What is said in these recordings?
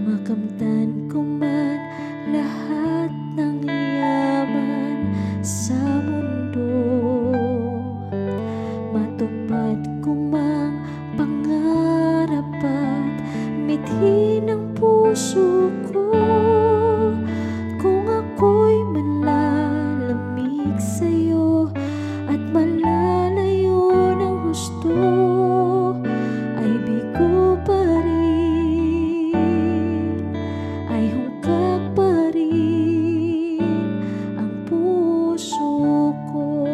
Makamtan ko man lahat ng yaman sa mundo, matupad ko mang pangarap at mithi ng puso ko. Kung ako'y malalamig sa'yo at malalayo ng husto, ay bigo pa rin, ay hungkag pa rin ang puso ko.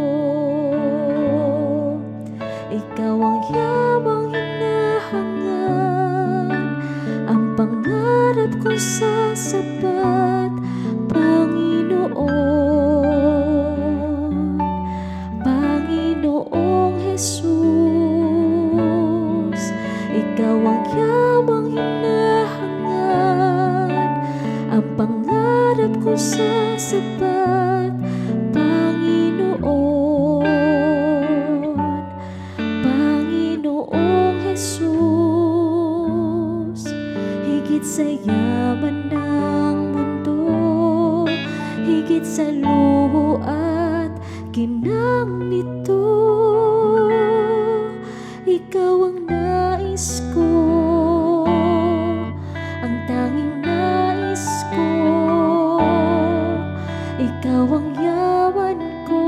Ikaw ang yamang hinahangan, ang pangarap kong sasapat, Panginoon, Panginoong Jesus. Ikaw ang yamang hinahangan, ang pangarap kong sasapat, Panginoon, Panginoong Jesus. Higit sa yaman ng mundo, higit sa luho at ginang nito, ikaw ang nais ko, ang tanging nais ko. Ikaw ang yaman ko,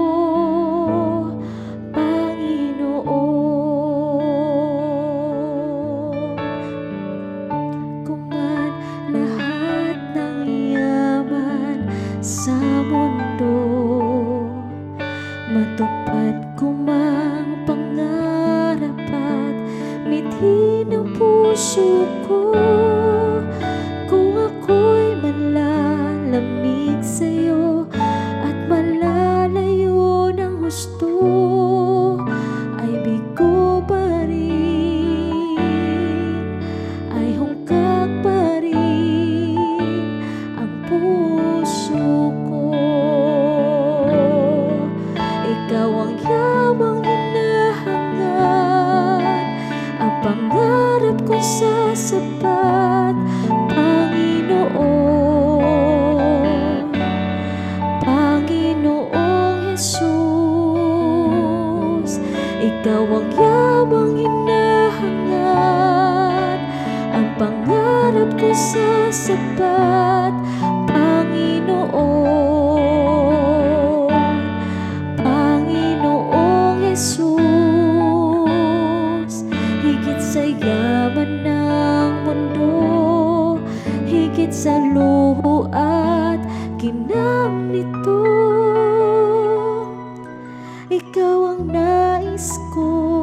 Panginoon. Kung man lahat ng yaman sa mundo, matupad ko mang pangarap at mithi ng puso ko. Kung ako'y manlalamig sa'yo at malalayo ng husto, ay bigo pa rin, ay hungkag pa rin ang puso ko. Ikaw ang yamang hinahangan, ang pangarap kong sasapat, Panginoon, Panginoong Jesus. Ikaw ang yamang hinahangan, ang pangarap kong sasapat, Panginoon, Panginoong Jesus. Higit sa yaman ng mundo, higit sa luho at ginang nito, ikaw ang nais ko,